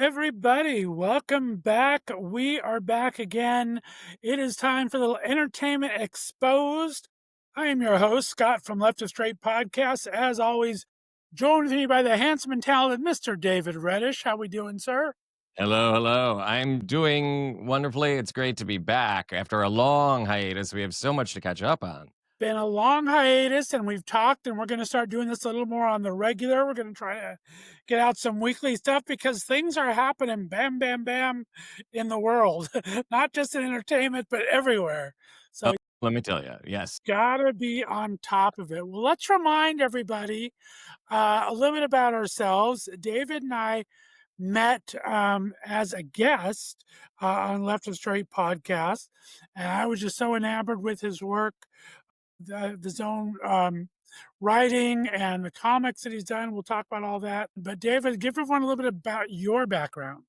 everybody. Welcome back. We are back again. It is time for the little Entertainment Exposed. I am your host, Scott from Left of Straight Podcast. As always, joined with me by the handsome and talented Mr. David Reddish. How we doing, sir? Hello, hello. I'm doing wonderfully. It's great to be back after a long hiatus. We have so much to catch up on. Been a long hiatus, and we've talked, and we're going to start doing this a little more on the regular. We're going to try to get out some weekly stuff because things are happening bam, bam, bam in the world, not just in entertainment, but everywhere. So, Oh, let me tell you, yes. gotta be on top of it. Well, let's remind everybody a little bit about ourselves. David and I met as a guest on Left of Straight podcast, and I was just so enamored with his work, his own writing and the comics that he's done. We'll talk about all that. But David, give everyone a little bit about your background.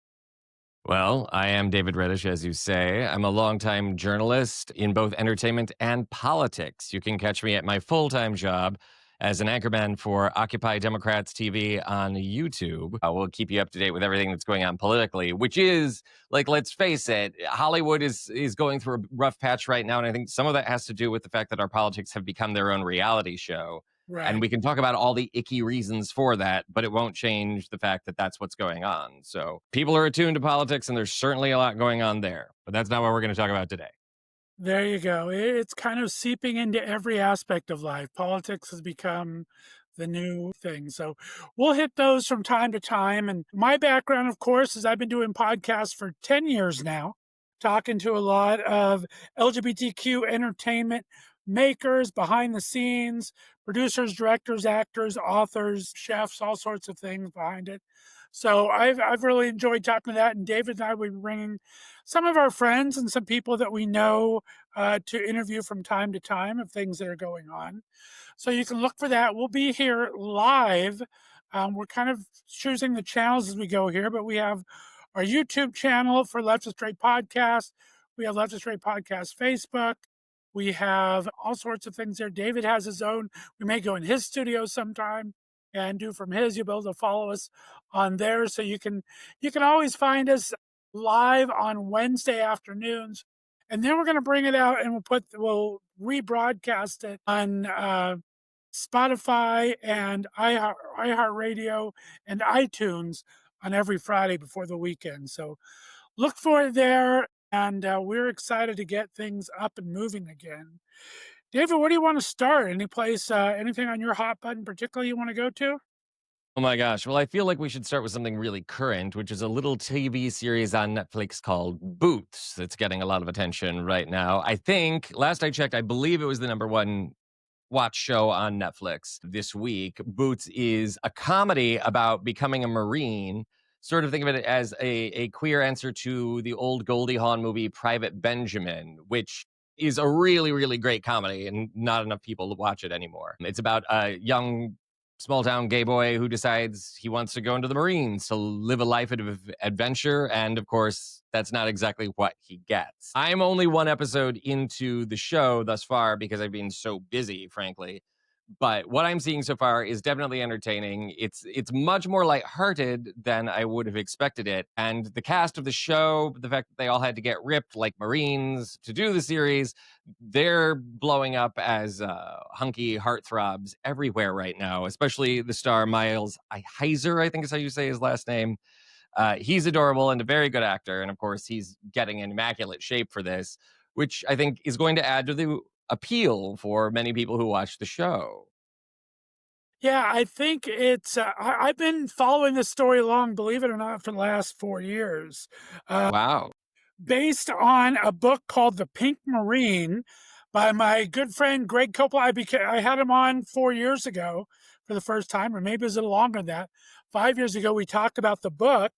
Well, I am David Reddish, as you say. I'm a longtime journalist in both entertainment and politics. You can catch me at my full-time job as an anchorman for Occupy Democrats TV on YouTube. We'll keep you up to date with everything that's going on politically, which is, like, let's face it, Hollywood is going through a rough patch right now, and I think some of that has to do with the fact that our politics have become their own reality show. And Right. we can talk about all the icky reasons for that, but it won't change the fact that that's what's going on. So people are attuned to politics, and there's certainly a lot going on there. But that's not what we're going to talk about today. There you go. It's kind of seeping into every aspect of life. Politics has become the new thing. So we'll hit those from time to time. And my background, of course, is I've been doing podcasts for 10 years now, talking to a lot of LGBTQ entertainment makers, behind the scenes, producers, directors, actors, authors, chefs, all sorts of things behind it. So I've really enjoyed talking to that. And David and I will be bringing some of our friends and some people that we know to interview from time to time of things that are going on. So you can look for that. We'll be here live. We're kind of choosing the channels as we go here, but we have our YouTube channel for Left of Straight Podcast. We have Left of Straight Podcast Facebook. We have all sorts of things there. David has his own. We may go in his studio sometime and do from his. You'll be able to follow us on there. So you can always find us live on Wednesday afternoons. And then we're going to bring it out and we'll rebroadcast it on Spotify and iHeartRadio and iTunes on every Friday before the weekend. So look for it there. And we're excited to get things up and moving again. David, where do you want to start? Any place, anything on your hot button particularly you want to go to? Oh my gosh. Well, I feel like we should start with something really current, which is a little TV series on Netflix called Boots that's getting a lot of attention right now. I think, last I checked, I believe it was the number one watch show on Netflix this week. Boots is a comedy about becoming a Marine. Sort of think of it as a queer answer to the old Goldie Hawn movie Private Benjamin, which is a really, really great comedy, and not enough people watch it anymore. It's about a young small town gay boy who decides he wants to go into the Marines to live a life of adventure. And of course, that's not exactly what he gets. I'm only one episode into the show thus far because I've been so busy, frankly. But what I'm seeing so far is definitely entertaining. It's much more lighthearted than I would have expected it. And the cast of the show, the fact that they all had to get ripped like Marines to do the series, they're blowing up as hunky heartthrobs everywhere right now, especially the star Miles Heiser, I think is how you say his last name. He's adorable and a very good actor. And of course, he's getting in immaculate shape for this, which I think is going to add to the appeal for many people who watch the show. Yeah, I think I've been following this story along, believe it or not, for the last 4 years. Uh, Wow. Based on a book called The Pink Marine by my good friend Greg Coppola. I had him on 4 years ago for the first time, or maybe it was a little longer than that. 5 years ago, we talked about the book.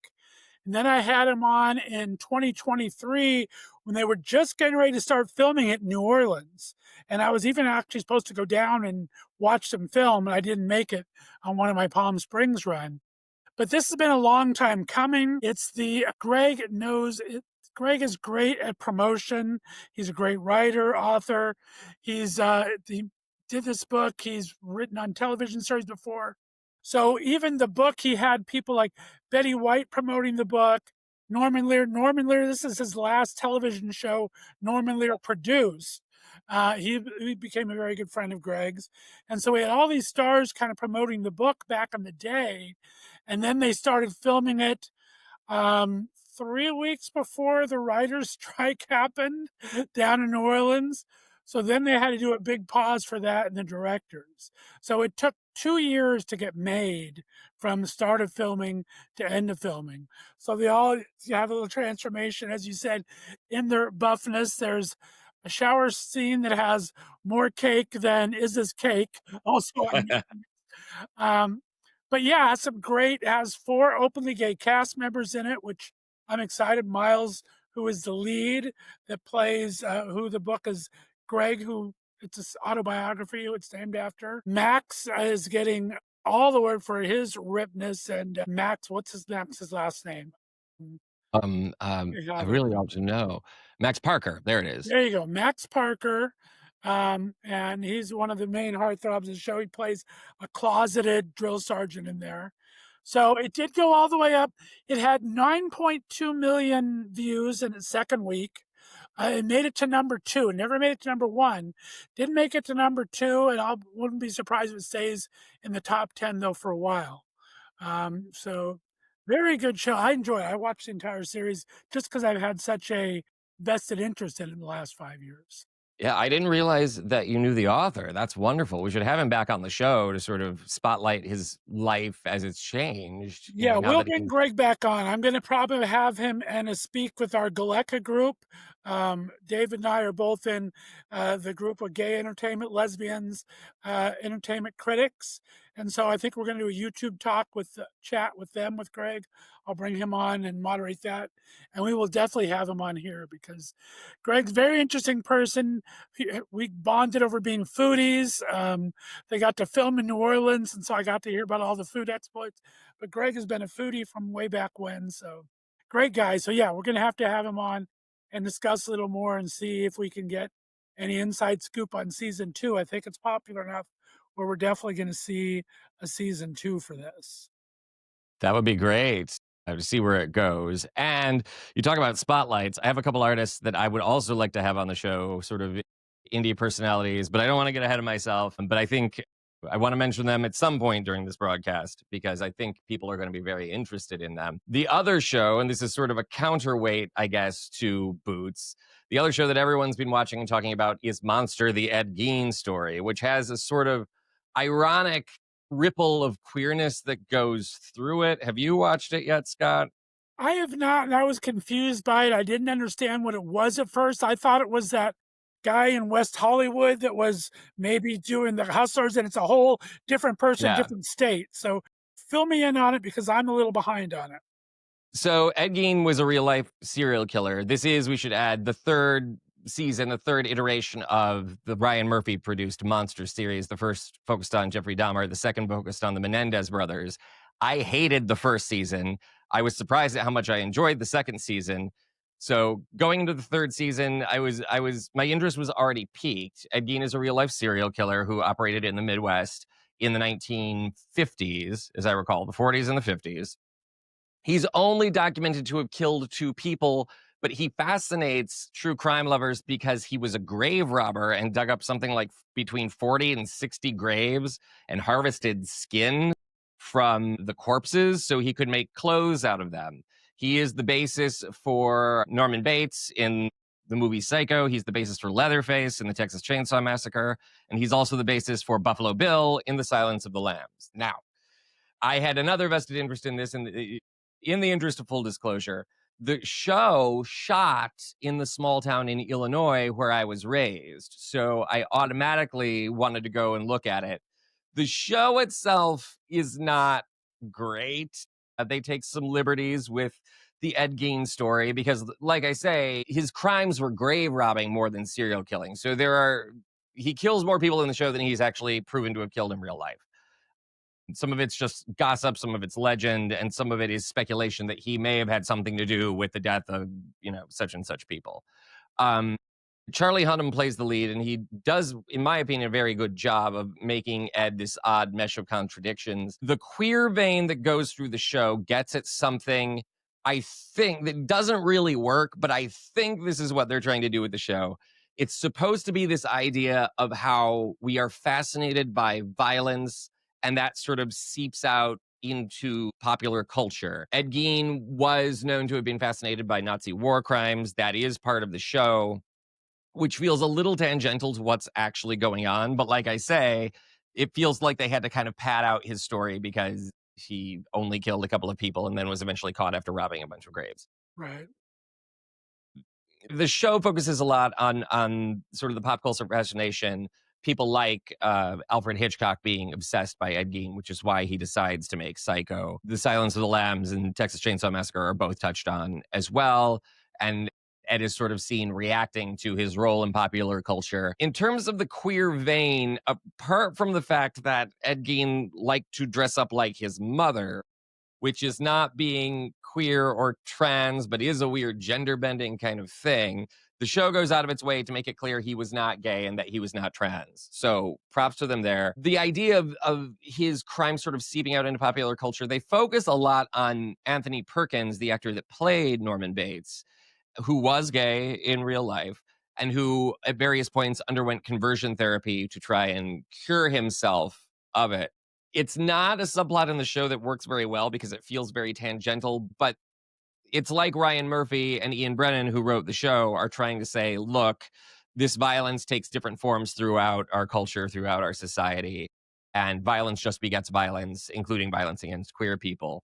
And then I had him on in 2023 when they were just getting ready to start filming it in New Orleans. And I was even actually supposed to go down and watch some film, and I didn't make it on one of my Palm Springs run. But this has been a long time coming. Greg is great at promotion. He's a great writer, author. He did this book. He's written on television series before. So even the book, he had people like Betty White promoting the book, Norman Lear. Norman Lear, this is his last television show Norman Lear produced. He became a very good friend of Greg's. And so we had all these stars kind of promoting the book back in the day. And then they started filming it um, 3 weeks before the writers' strike happened down in New Orleans. So then they had to do a big pause for that and the directors. So it took 2 years to get made from start of filming to end of filming. So they all have a little transformation, as you said, in their buffness. There's a shower scene that has more cake than is this cake. Also, um, but yeah, it has 4 openly gay cast members in it, which I'm excited. Miles, who is the lead that plays, who the book is Greg, who it's his autobiography, who it's named after. Max is getting all the word for his ripness, and Max, Max's last name? You I have it. really ought to know. Max Parker, there it is. There you go, Max Parker, and he's one of the main heartthrobs of the show. He plays a closeted drill sergeant in there. So it did go all the way up. It had 9.2 million views in its second week. It made it to number 2. It never made it to number 1. Didn't make it to number 2, and I wouldn't be surprised if it stays in the top 10 though for a while. So very good show. I enjoy it. I watched the entire series just because I've had such a vested interest in it in the last 5 years. Yeah, I didn't realize that you knew the author. That's wonderful. We should have him back on the show to sort of spotlight his life as it's changed, Yeah, now we'll that bring he's Greg back on. I'm going to probably have him and speak with our GALECA group. David and I are both in the group of gay entertainment, lesbians, entertainment critics. And so I think we're going to do a YouTube talk chat with them, with Greg. I'll bring him on and moderate that. And we will definitely have him on here because Greg's a very interesting person. We bonded over being foodies. They got to film in New Orleans. And so I got to hear about all the food exploits. But Greg has been a foodie from way back when. So great guy. So yeah, we're going to have him on and discuss a little more and see if we can get any inside scoop on season 2. I think it's popular enough where we're definitely going to see a season 2 for this. That would be great, to see where it goes. And you talk about spotlights. I have a couple artists that I would also like to have on the show, sort of indie personalities, but I don't want to get ahead of myself. But I think I want to mention them at some point during this broadcast because I think people are going to be very interested in them. The other show, and this is sort of a counterweight, I guess, to Boots. The other show that everyone's been watching and talking about is Monster, the Ed Gein story, which has a sort of ironic ripple of queerness that goes through it. Have you watched it yet, Scott? I have not, and I was confused by it. I didn't understand what it was at first. I thought it was that guy in West Hollywood that was maybe doing the hustlers, and it's a whole different person, Yeah. different state. So fill me in on it because I'm a little behind on it. So Ed Gein was a real life serial killer. This is, we should add, the third season, the third iteration of the Ryan Murphy produced Monster series. The first focused on Jeffrey Dahmer, the second focused on the Menendez brothers. I hated the first season. I was surprised at how much I enjoyed the second season. So going into the third season, my interest was already peaked. Ed Gein is a real life serial killer who operated in the Midwest in the 1950s, as I recall, the 40s and the 50s. He's only documented to have killed 2 people, but he fascinates true crime lovers because he was a grave robber and dug up something like between 40 and 60 graves and harvested skin from the corpses so he could make clothes out of them. He is the basis for Norman Bates in the movie Psycho. He's the basis for Leatherface in the Texas Chainsaw Massacre. And he's also the basis for Buffalo Bill in The Silence of the Lambs. Now, I had another vested interest in this, in the interest of full disclosure. The show shot in the small town in Illinois where I was raised, so I automatically wanted to go and look at it. The show itself is not great. They take some liberties with the Ed Gein story because, like I say, his crimes were grave robbing more than serial killing. So he kills more people in the show than he's actually proven to have killed in real life. Some of it's just gossip, some of it's legend, and some of it is speculation that he may have had something to do with the death of, such and such people. Um, Charlie Hunnam plays the lead, and he does, in my opinion, a very good job of making Ed this odd mesh of contradictions. The queer vein that goes through the show gets at something I think that doesn't really work, but I think this is what they're trying to do with the show. It's supposed to be this idea of how we are fascinated by violence, and that sort of seeps out into popular culture. Ed Gein was known to have been fascinated by Nazi war crimes. That is part of the show, which feels a little tangential to what's actually going on. But like I say, it feels like they had to kind of pad out his story because he only killed a couple of people and then was eventually caught after robbing a bunch of graves. Right. The show focuses a lot on sort of the pop culture fascination. People like Alfred Hitchcock being obsessed by Ed Gein, which is why he decides to make Psycho. The Silence of the Lambs and Texas Chainsaw Massacre are both touched on as well. And Ed is sort of seen reacting to his role in popular culture. In terms of the queer vein, apart from the fact that Ed Gein liked to dress up like his mother, which is not being queer or trans, but is a weird gender bending kind of thing. The show goes out of its way to make it clear he was not gay and that he was not trans. So props to them there. The idea of his crime sort of seeping out into popular culture, they focus a lot on Anthony Perkins, the actor that played Norman Bates, who was gay in real life and who at various points underwent conversion therapy to try and cure himself of it. It's not a subplot in the show that works very well because it feels very tangential, but it's like Ryan Murphy and Ian Brennan, who wrote the show, are trying to say, look, this violence takes different forms throughout our culture, throughout our society, and violence just begets violence, including violence against queer people.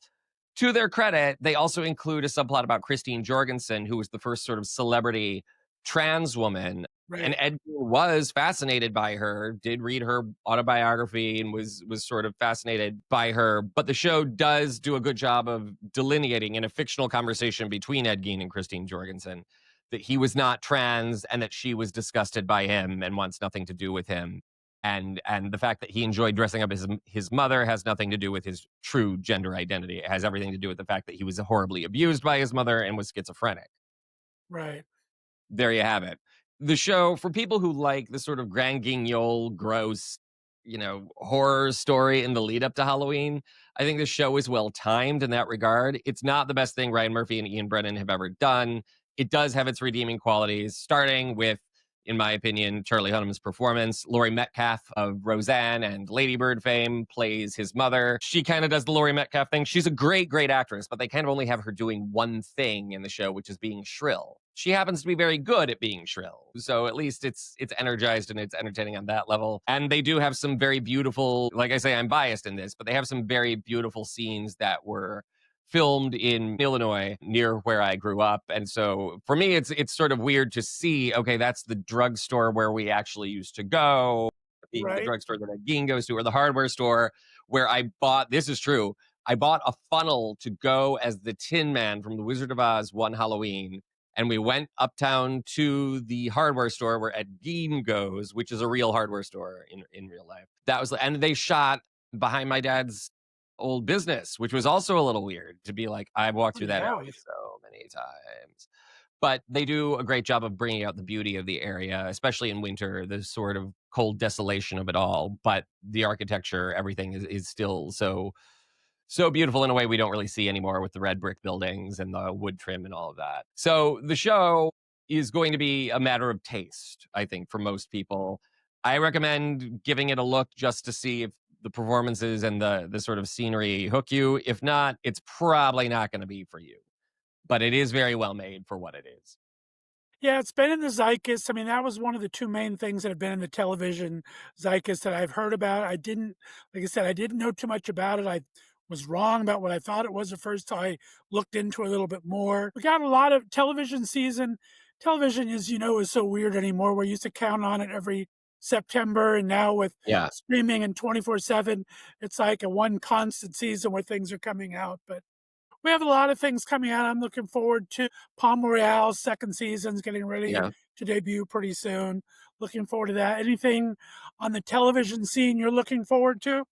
To their credit, they also include a subplot about Christine Jorgensen, who was the first sort of celebrity trans woman. And Right. Ed was fascinated by her, did read her autobiography and was sort of fascinated by her. But the show does do a good job of delineating in a fictional conversation between Ed Gein and Christine Jorgensen that he was not trans and that she was disgusted by him and wants nothing to do with him. And the fact that he enjoyed dressing up as his mother has nothing to do with his true gender identity. It has everything to do with the fact that he was horribly abused by his mother and was schizophrenic. Right. There you have it. The show, for people who like the sort of grand guignol, gross, horror story in the lead up to Halloween, I think the show is well timed in that regard. It's not the best thing Ryan Murphy and Ian Brennan have ever done. It does have its redeeming qualities, starting with, in my opinion, Charlie Hunnam's performance. Laurie Metcalf of Roseanne and Lady Bird fame plays his mother. She kind of does the Laurie Metcalf thing. She's a great, great actress, but they kind of only have her doing one thing in the show, which is being shrill. She happens to be very good at being shrill. So at least it's energized and it's entertaining on that level. And they do have some very beautiful, like I say, I'm biased in this, but they have some very beautiful scenes that were filmed in Illinois near where I grew up. And so for me, it's sort of weird to see, okay, that's the drugstore where we actually used to go, being the Right. drugstore that Dean goes to, or the hardware store where I bought, this is true, I bought a funnel to go as the Tin Man from The Wizard of Oz one Halloween. And we went uptown to the hardware store where Ed Gein goes, which is a real hardware store in real life. That was, and they shot behind my dad's old business, which was also a little weird to be like, I've walked through Holy that hell. alley so many times. But they do a great job of bringing out the beauty of the area, especially in winter, the sort of cold desolation of it all. But the architecture, everything is still so beautiful in a way we don't really see anymore with the red brick buildings and the wood trim and all of that. So the show is going to be a matter of taste, I think, for most people. I recommend giving it a look just to see if the performances and the sort of scenery hook you. If not, it's probably not going to be for you. But it is very well made for what it is. Yeah, it's been in the zeitgeist. I mean, that was one of the two main things that have been in the television zeitgeist that I've heard about. I didn't, like I said, I didn't know too much about it. I was wrong about what I thought it was at first. So I looked into it a little bit more. We got a lot of television season. Television, as you know, is so weird anymore. We used to count on it every September, and now with Yeah. streaming and 24/7, it's like a one constant season where things are coming out. But we have a lot of things coming out. I'm looking forward to Palm Royale's second season's getting ready Yeah. to debut pretty soon. Looking forward to that. Anything on the television scene you're looking forward to?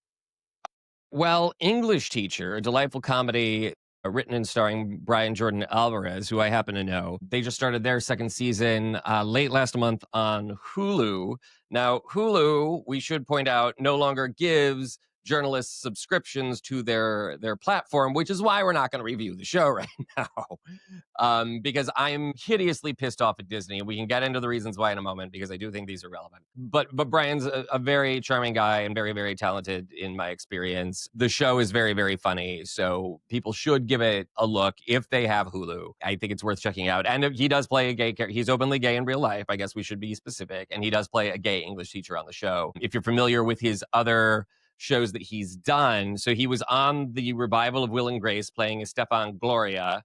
Well, English Teacher, a delightful comedy written and starring Brian Jordan Alvarez, who I happen to know. They just started their second season late last month on Hulu. Now, Hulu, we should point out, no longer gives journalists subscriptions to their platform, which is why we're not going to review the show right now. Because I'm hideously pissed off at Disney. We can get into the reasons why in a moment because I do think these are relevant. But Brian's a very charming guy and very very talented in my experience. The show is very very funny, so people should give it a look if they have Hulu. I think it's worth checking out. And he does play a gay character. He's openly gay in real life. I guess we should be specific. And he does play a gay English teacher on the show. If you're familiar with his other shows that he's done, so he was on the revival of Will and Grace playing Estefan Gloria,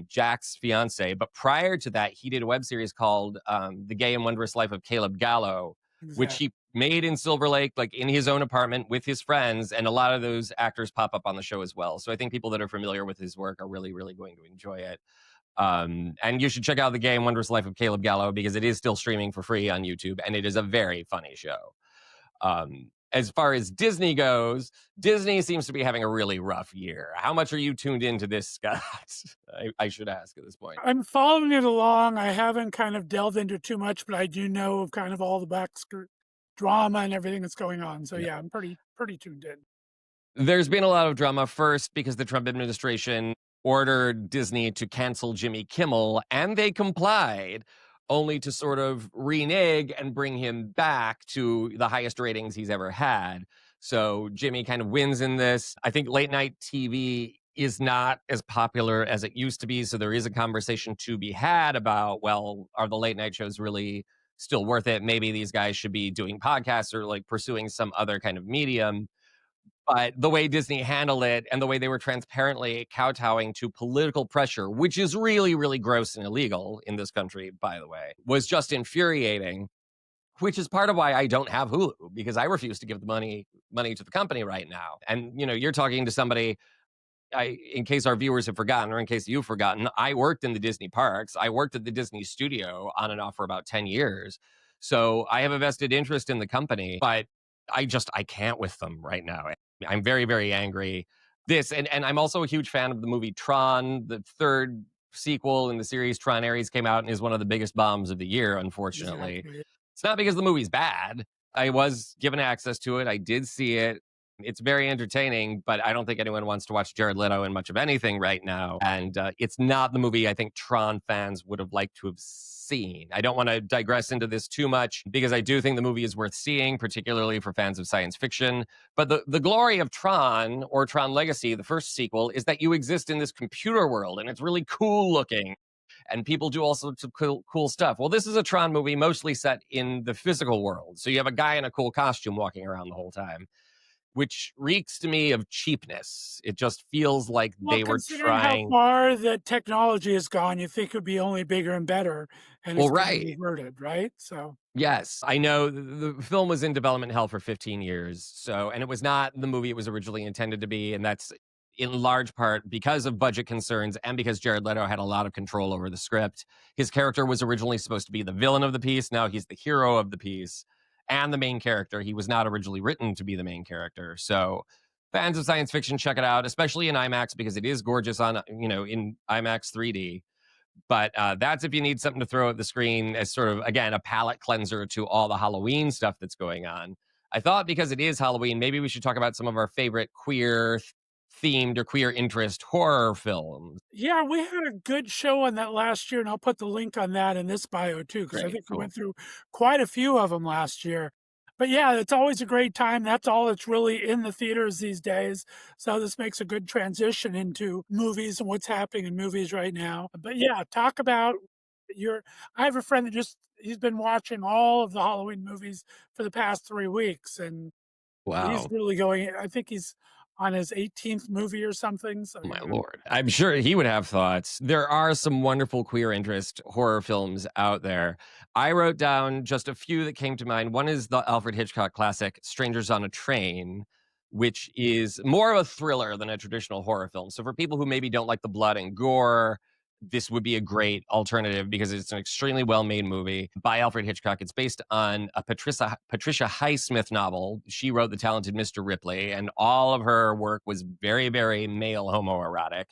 Jack's fiance. But prior to that, he did a web series called The Gay and Wondrous Life of Caleb Gallo, which Exactly. he made in Silver Lake, like in his own apartment with his friends. And a lot of those actors pop up on the show as well. So I think people that are familiar with his work are really, really going to enjoy it. And you should check out The Gay and Wondrous Life of Caleb Gallo because it is still streaming for free on YouTube. And it is a very funny show. As far as Disney goes, Disney seems to be having a really rough year. How much are you tuned into this, Scott? I should ask at this point. I'm following it along. I haven't kind of delved into too much, but I do know of kind of all the backskirt drama and everything that's going on. So Yeah. yeah, I'm pretty tuned in. There's been a lot of drama first because the Trump administration ordered Disney to cancel Jimmy Kimmel, and they complied, only to sort of renege and bring him back to the highest ratings he's ever had. So Jimmy kind of wins in this. I think late night TV is not as popular as it used to be. So there is a conversation to be had about, well, are the late night shows really still worth it? Maybe these guys should be doing podcasts or like pursuing some other kind of medium. But the way Disney handled it and the way they were transparently kowtowing to political pressure, which is really, really gross and illegal in this country, by the way, was just infuriating, which is part of why I don't have Hulu, because I refuse to give the money to the company right now. And you're talking to somebody. In case our viewers have forgotten, or in case you've forgotten, I worked in the Disney parks. I worked at the Disney studio on and off for about 10 years. So I have a vested interest in the company, but I can't with them right now. I'm very, very angry. And I'm also a huge fan of the movie Tron. The third sequel in the series Tron Ares came out and is one of the biggest bombs of the year, unfortunately. Exactly. It's not because the movie's bad. I was given access to it. I did see it. It's very entertaining, but I don't think anyone wants to watch Jared Leto in much of anything right now. And it's not the movie I think Tron fans would have liked to have seen. I don't want to digress into this too much because I do think the movie is worth seeing, particularly for fans of science fiction. But the glory of Tron, or Tron Legacy, the first sequel, is that you exist in this computer world and it's really cool looking. And people do all sorts of cool stuff. Well, this is a Tron movie mostly set in the physical world. So you have a guy in a cool costume walking around the whole time, which reeks to me of cheapness. It just feels like Well, they were considering how trying. far the technology has gone, you think it would be only bigger and better, and Well, it's kind of right. reverted, right? So Yes, I know the film was in development hell for 15 years. So, and it was not the movie it was originally intended to be. And that's in large part because of budget concerns and because Jared Leto had a lot of control over the script. His character was originally supposed to be the villain of the piece. Now he's the hero of the piece and the main character. He was not originally written to be the main character. So, fans of science fiction, check it out, especially in IMAX because it is gorgeous on, in IMAX 3D. But that's if you need something to throw at the screen as sort of, again, a palate cleanser to all the Halloween stuff that's going on. I thought because it is Halloween, maybe we should talk about some of our favorite queer themed or queer interest horror films. yeah, we had a good show on that last year, and I'll put the link on that in this bio too, because I Great, think we cool. went through quite a few of them last year. But yeah, it's always a great time. That's all that's really in the theaters these days. So this makes a good transition into movies and what's happening in movies right now. But yeah, talk about your. I have a friend that he's been watching all of the Halloween movies for the past 3 weeks, and he's Wow. really going. I think he's on his 18th movie or something. So Oh, my yeah. lord. I'm sure he would have thoughts. There are some wonderful queer interest horror films out there. I wrote down just a few that came to mind. One is the Alfred Hitchcock classic, Strangers on a Train, which is more of a thriller than a traditional horror film. So for people who maybe don't like the blood and gore, this would be a great alternative because it's an extremely well-made movie by Alfred Hitchcock. It's based on a Patricia Highsmith novel. She wrote The Talented Mr. Ripley, and all of her work was very, very male homoerotic.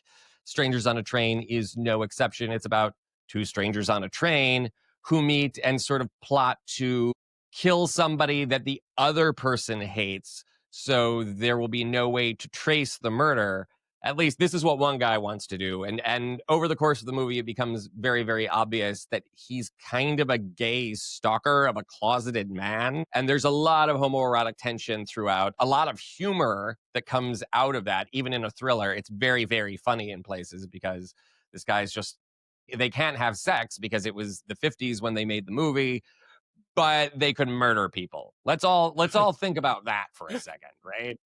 Strangers on a Train is no exception. It's about two strangers on a train who meet and sort of plot to kill somebody that the other person hates. So there will be no way to trace the murder. At least this is what one guy wants to do. And over the course of the movie, it becomes very, very obvious that he's kind of a gay stalker of a closeted man. And there's a lot of homoerotic tension throughout, a lot of humor that comes out of that, even in a thriller. It's very, very funny in places because this guy's just, they can't have sex because it was the 50s when they made the movie, but they could murder people. Let's all think about that for a second, right?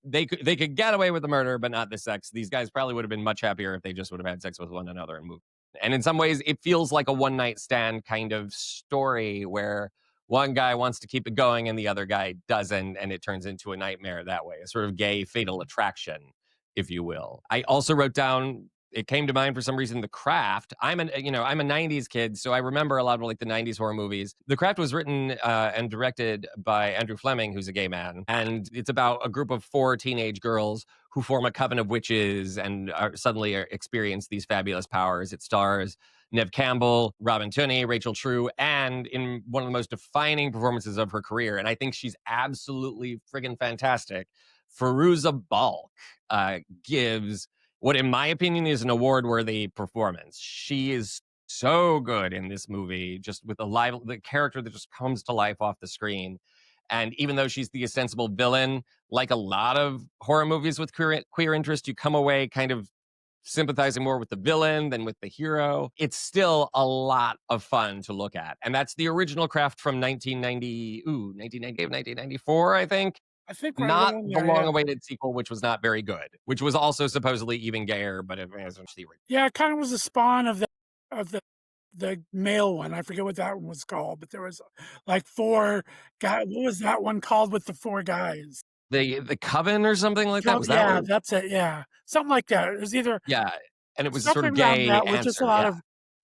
They could get away with the murder, but not the sex. These guys probably would have been much happier if they just would have had sex with one another and moved. And in some ways, it feels like a one night stand kind of story where one guy wants to keep it going and the other guy doesn't, and it turns into a nightmare that way, a sort of gay fatal attraction, if you will. I also wrote down. It came to mind for some reason, The Craft. I'm a 90s kid, so I remember a lot of like the 90s horror movies. The Craft was written and directed by Andrew Fleming, who's a gay man. And it's about a group of four teenage girls who form a coven of witches and suddenly experience these fabulous powers. It stars Nev Campbell, Robin Tunney, Rachel True, and in one of the most defining performances of her career, and I think she's absolutely friggin' fantastic, Fairuza Balk gives what, in my opinion, is an award-worthy performance. She is so good in this movie, just with the character that just comes to life off the screen. And even though she's the ostensible villain, like a lot of horror movies with queer interest, you come away kind of sympathizing more with the villain than with the hero. It's still a lot of fun to look at. And that's the original Craft from 1994, I think. I think right Not around the there, yeah. long-awaited sequel, which was not very good, which was also supposedly even gayer, but it was the original. Yeah, it kind of was a spawn of the male one. I forget what that one was called, but there was like four guy. What was that one called with the four guys? The Coven or something like that? Was that Yeah, what? that's it. Yeah, something like that. It was either Yeah, and it was a sort something of around gay that with just a answer, lot yeah. of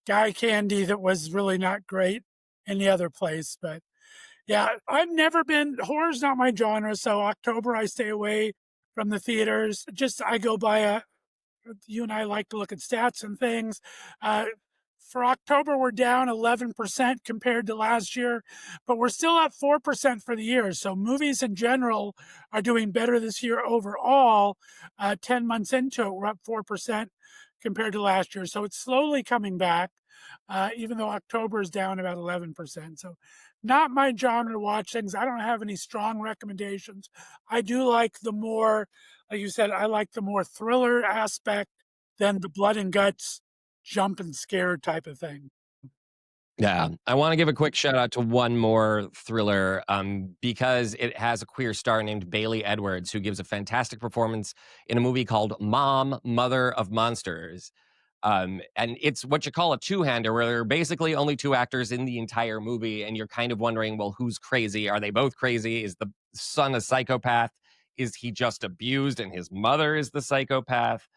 guy candy that was really not great in the other place. But yeah, I've never been horror's not my genre, so October I stay away from the theaters. Just I go by a you and I like to look at stats and things. Uh, for October, we're down 11% compared to last year, but we're still up 4% for the year. So movies in general are doing better this year overall. 10 months into it, we're up 4% compared to last year. So it's slowly coming back, even though October is down about 11%. So not my genre to watch things. I don't have any strong recommendations. I do like the more, like you said, I like the more thriller aspect than the blood and guts, jump and scare type of thing. Yeah, I wanna give a quick shout out to one more thriller, because it has a queer star named Bailey Edwards, who gives a fantastic performance in a movie called Mom, Mother of Monsters. And it's what you call a two-hander, where there are basically only two actors in the entire movie, and you're kind of wondering, well, who's crazy? Are they both crazy? Is the son a psychopath? Is he just abused and his mother is the psychopath?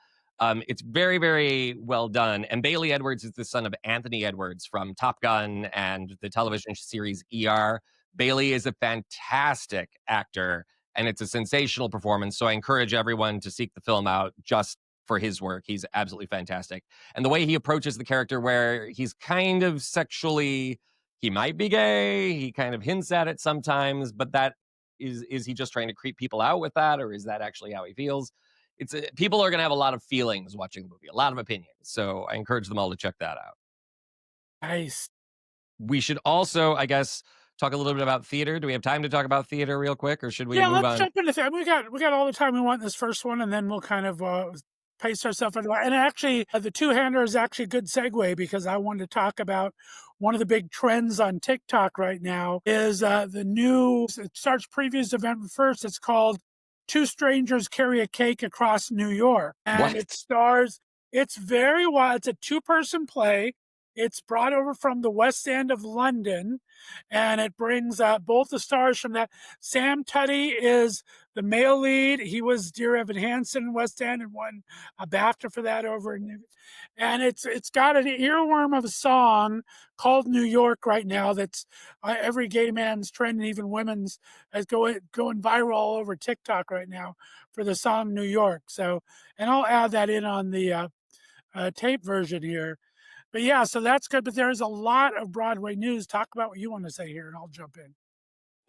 It's very, very well done. And Bailey Edwards is the son of Anthony Edwards from Top Gun and the television series ER. Bailey is a fantastic actor, and it's a sensational performance. So I encourage everyone to seek the film out just for his work. He's absolutely fantastic. And the way he approaches the character, where he's kind of sexually, he might be gay, he kind of hints at it sometimes, but that is he just trying to creep people out with that, or is that actually how he feels? People are going to have a lot of feelings watching the movie, a lot of opinions. So I encourage them all to check that out. Nice. We should also, I guess, talk a little bit about theater. Do we have time to talk about theater real quick, or should we Yeah, move let's on? jump into that. We got all the time we want in this first one, and then we'll kind of pace ourselves into it. And actually, the two-hander is actually a good segue because I wanted to talk about one of the big trends on TikTok right now is the new. It starts previews November 1st. It's called Two Strangers Carry a Cake Across New York, and What? it stars. It's very wild. It's a two-person play. It's brought over from the West End of London, and it brings both the stars from that. Sam Tutty is the male lead. He was Dear Evan Hansen in West End and won a BAFTA for that over in. And it's got an earworm of a song called New York right now. That's every gay man's trending, even women's, is going viral all over TikTok right now for the song New York. So, and I'll add that in on the tape version here. But yeah, so that's good. But there's a lot of Broadway news. Talk about what you want to say here, and I'll jump in.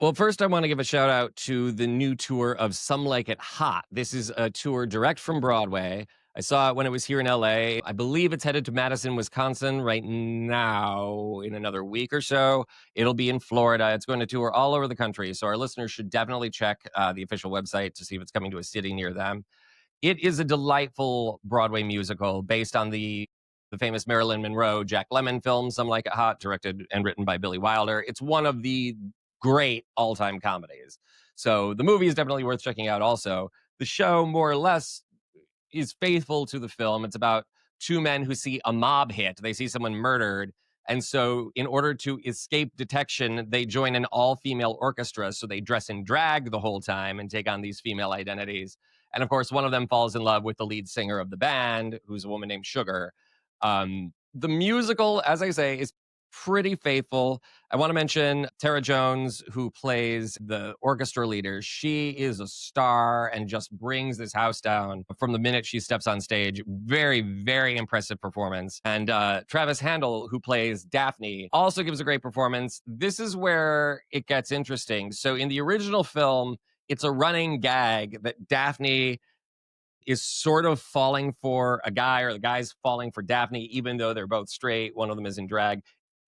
Well, first, I want to give a shout out to the new tour of Some Like It Hot. This is a tour direct from Broadway. I saw it when it was here in LA. I believe it's headed to Madison, Wisconsin right now in another week or so. It'll be in Florida. It's going to tour all over the country. So our listeners should definitely check the official website to see if it's coming to a city near them. It is a delightful Broadway musical based on the famous Marilyn Monroe Jack Lemmon film, Some Like It Hot, directed and written by Billy Wilder. It's one of the great all-time comedies. So the movie is definitely worth checking out also. The show, more or less, is faithful to the film. It's about two men who see a mob hit. They see someone murdered. And so, in order to escape detection, they join an all female orchestra. So they dress in drag the whole time and take on these female identities. And of course, one of them falls in love with the lead singer of the band, who's a woman named Sugar. The musical, as I say, is pretty faithful. I want to mention Tara Jones, who plays the orchestra leader. She is a star and just brings this house down from the minute she steps on stage. Very, very impressive performance. And Travis Handel, who plays Daphne, also gives a great performance. This is where it gets interesting. So in the original film, it's a running gag that Daphne is sort of falling for a guy, or the guy's falling for Daphne, even though they're both straight. One of them is in drag.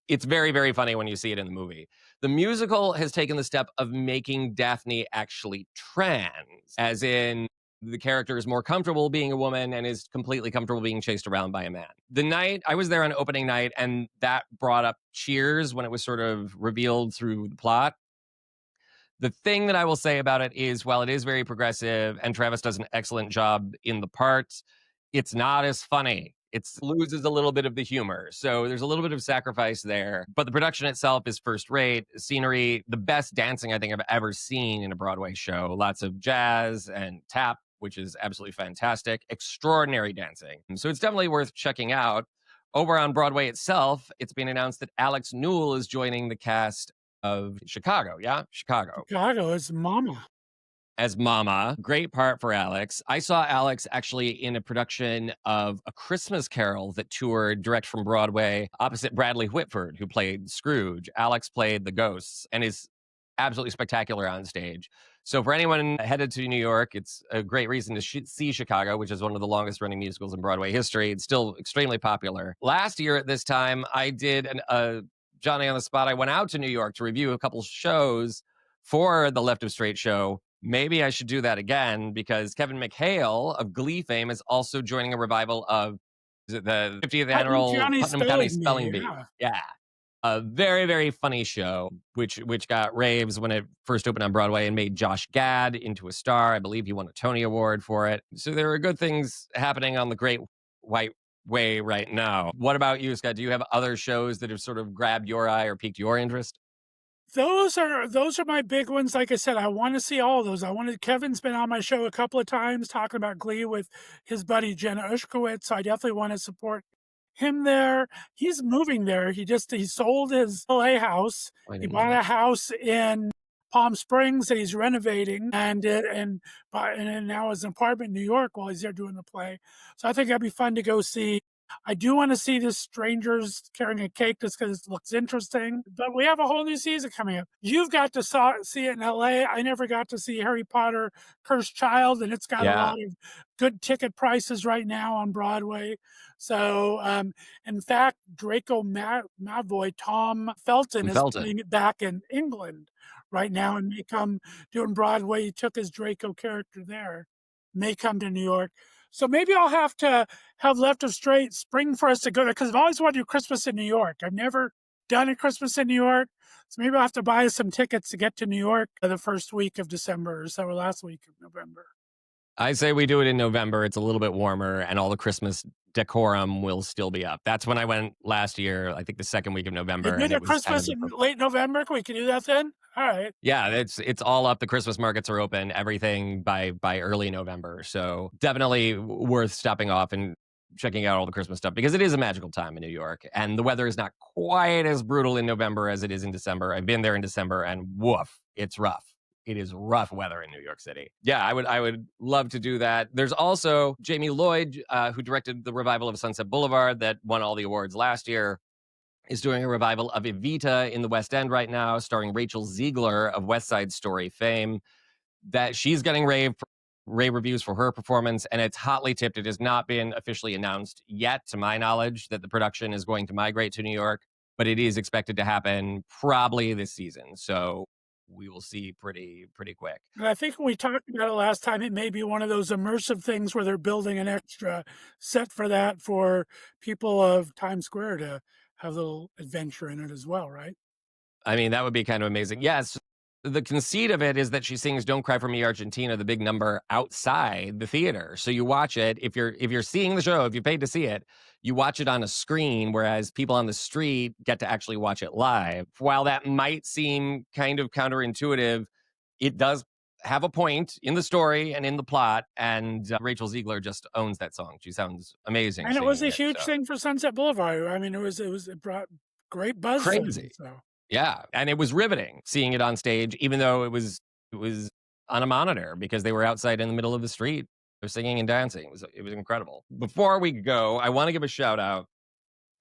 It's very, very funny when you see it in the movie. The musical has taken the step of making Daphne actually trans, as in the character is more comfortable being a woman and is completely comfortable being chased around by a man. The night I was there on opening night, and that brought up cheers when it was sort of revealed through the plot. The thing that I will say about it is, while it is very progressive and Travis does an excellent job in the parts, it's not as funny. It loses a little bit of the humor. So there's a little bit of sacrifice there. But the production itself is first rate. Scenery, the best dancing I think I've ever seen in a Broadway show. Lots of jazz and tap, which is absolutely fantastic. Extraordinary dancing. So it's definitely worth checking out. Over on Broadway itself, it's been announced that Alex Newell is joining the cast of Chicago. Yeah, Chicago. Chicago is Mama. As Mama. Great part for Alex. I saw Alex actually in a production of A Christmas Carol that toured direct from Broadway opposite Bradley Whitford, who played Scrooge. Alex played the ghosts and is absolutely spectacular on stage. So for anyone headed to New York, it's a great reason to see Chicago, which is one of the longest running musicals in Broadway history. It's still extremely popular. Last year at this time, I did a Johnny on the Spot. I went out to New York to review a couple shows for the Left of Straight show. Maybe I should do that again, because Kevin McHale of Glee fame is also joining a revival of, is it the 50th annual Putnam County Spelling Bee? Yeah. A very, very funny show, which got raves when it first opened on Broadway and made Josh Gad into a star. I believe he won a Tony Award for it. So there are good things happening on the Great White Way right now. What about you, Scott? Do you have other shows that have sort of grabbed your eye or piqued your interest? Those are my big ones. Like I said, I want to see all of those. Kevin's been on my show a couple of times talking about Glee with his buddy Jenna Ushkowitz, so I definitely want to support him there. He's moving there. He sold his LA house. I He didn't know bought a that. house in Palm Springs that he's renovating, and now his apartment in New York while he's there doing the play. So I think that'd be fun to go see. I do want to see this Strangers Carrying a Cake just because it looks interesting. But we have a whole new season coming up. You've got to see it in LA. I never got to see Harry Potter Cursed Child, and it's got a Yeah, lot of good ticket prices right now on Broadway. So, in fact, Draco Malfoy, Tom Felton, from is Felton. playing it back in England right now and may come doing Broadway. He took his Draco character there, may come to New York. So maybe I'll have to have Left of Straight spring for us to go there, because I've always wanted to do Christmas in New York. I've never done a Christmas in New York. So maybe I'll have to buy some tickets to get to New York the first week of December or so, or last week of November. I say we do it in November. It's a little bit warmer, and all the Christmas decorum will still be up. That's when I went last year, I think the second week of They November, do and it their was kind of Christmas in late November. We can do that then? All right. yeah, it's all up. The Christmas markets are open, everything by early November. So definitely worth stopping off and checking out all the Christmas stuff because it is a magical time in New York. And the weather is not quite as brutal in November as it is in December. I've been there in December and woof, it's rough. It is rough weather in New York City. Yeah, I would love to do that. There's also Jamie Lloyd, who directed the revival of Sunset Boulevard that won all the awards last year, is doing a revival of Evita in the West End right now, starring Rachel Ziegler of West Side Story fame. That she's getting rave reviews for her performance, and it's hotly tipped. It has not been officially announced yet, to my knowledge, that the production is going to migrate to New York, but it is expected to happen probably this season. So we will see pretty quick. And I think when we talked about it last time, it may be one of those immersive things where they're building an extra set for that for people of Times Square to have a little adventure in it as well, right? I mean, that would be kind of amazing. Yes. The conceit of it is that she sings "Don't Cry for Me, Argentina," the big number, outside the theater. So you watch it. If you're seeing the show, if you paid to see it, you watch it on a screen, whereas people on the street get to actually watch it live. While that might seem kind of counterintuitive, it does have a point in the story and in the plot. And Rachel Ziegler just owns that song. She sounds amazing And it was singing a it. huge So thing for Sunset Boulevard. I mean, it brought great buzz for them. crazy. So Yeah, and it was riveting seeing it on stage, even though it was on a monitor because they were outside in the middle of the street. They're singing and dancing. It was incredible. Before we go, I want to give a shout out.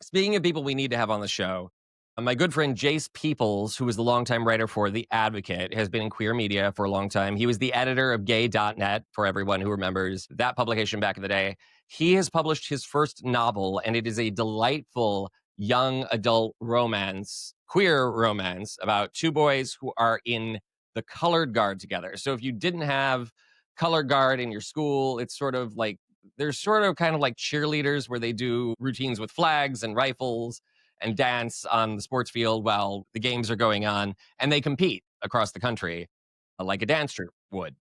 Speaking of people we need to have on the show, my good friend Jace Peoples, who was the longtime writer for The Advocate, has been in queer media for a long time. He was the editor of gay.net, for everyone who remembers that publication back in the day. He has published his first novel, and it is a delightful young adult romance, queer romance, about two boys who are in the colored guard together. So if you didn't have color guard in your school, it's sort of like they're sort of kind of like cheerleaders where they do routines with flags and rifles and dance on the sports field while the games are going on, and they compete across the country like a dance troupe would.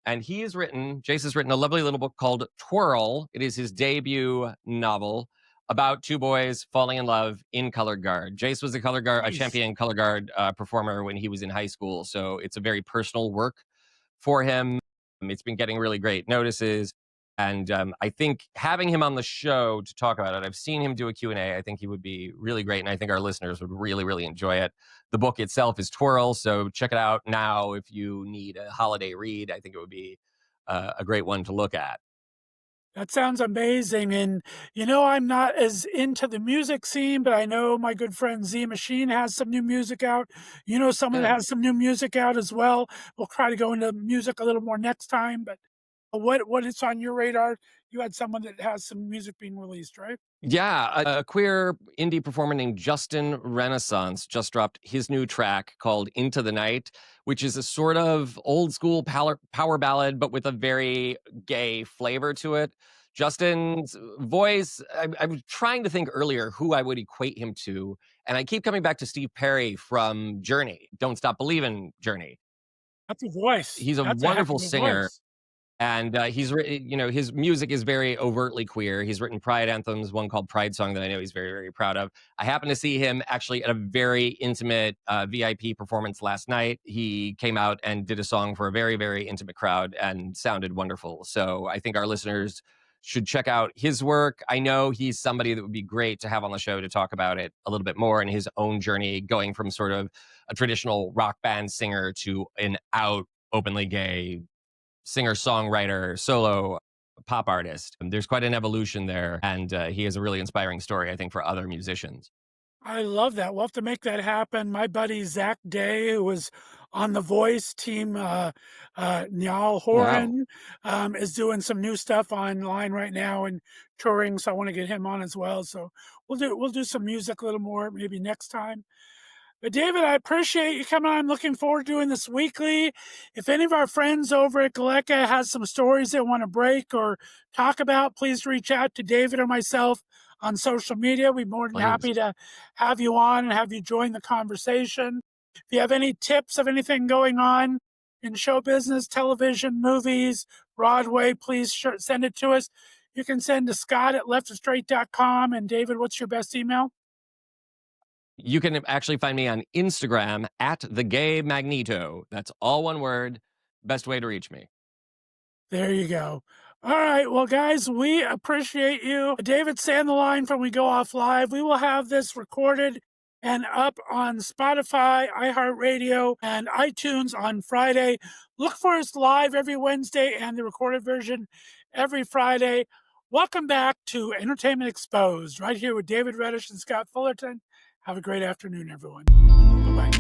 And Jace has written a lovely little book called Twirl. It is his debut novel about two boys falling in love in color guard. Jace was a nice. champion color guard performer when he was in high school. So it's a very personal work for him. It's been getting really great notices. And I think having him on the show to talk about it, I've seen him do a Q&A. I think he would be really great. And I think our listeners would really, really enjoy it. The book itself is Twirl. So check it out now if you need a holiday read. I think it would be a great one to look at. That sounds amazing. And, I'm not as into the music scene, but I know my good friend Z Machine has some new music out. You know, someone that Good. has some new music out as well. We'll try to go into music a little more next time. But what is on your radar? You had someone that has some music being released, right? Yeah, a queer indie performer named Justin Renaissance just dropped his new track called Into the Night, which is a sort of old school power ballad, but with a very gay flavor to it. Justin's voice, I was trying to think earlier who I would equate him to, and I keep coming back to Steve Perry from Journey, Don't Stop Believin' Journey. That's a voice. He's a That's a heck wonderful of a singer. voice. And he's written, his music is very overtly queer. He's written pride anthems, one called Pride Song that I know he's very, very proud of. I happened to see him actually at a very intimate VIP performance last night. He came out and did a song for a very, very intimate crowd and sounded wonderful. So I think our listeners should check out his work. I know he's somebody that would be great to have on the show to talk about it a little bit more and his own journey going from sort of a traditional rock band singer to an out openly gay singer songwriter solo pop artist. There's quite an evolution there, and he has a really inspiring story, I think, for other musicians. I love that. We'll have to make that happen. My buddy Zach Day, who was on the Voice team, Niall Wow. Horan, is doing some new stuff online right now and touring. So I want to get him on as well. So we'll do some music a little more maybe next time. But David, I appreciate you coming on. I'm looking forward to doing this weekly. If any of our friends over at GALECA has some stories they want to break or talk about, please reach out to David or myself on social media. We'd be more than Please. happy to have you on and have you join the conversation. If you have any tips of anything going on in show business, television, movies, Broadway, please send it to us. you can send to Scott at leftandstraight.com. And David, what's your best email? You can actually find me on Instagram at the Gay Magneto. That's all one word. Best way to reach me. There you go. All right. Well, guys, we appreciate you. David, stay on the line from We Go Off Live. We will have this recorded and up on Spotify, iHeartRadio, and iTunes on Friday. Look for us live every Wednesday and the recorded version every Friday. Welcome back to Entertainment Exposed, right here with David Reddish and Scott Fullerton. Have a great afternoon, everyone. Bye-bye.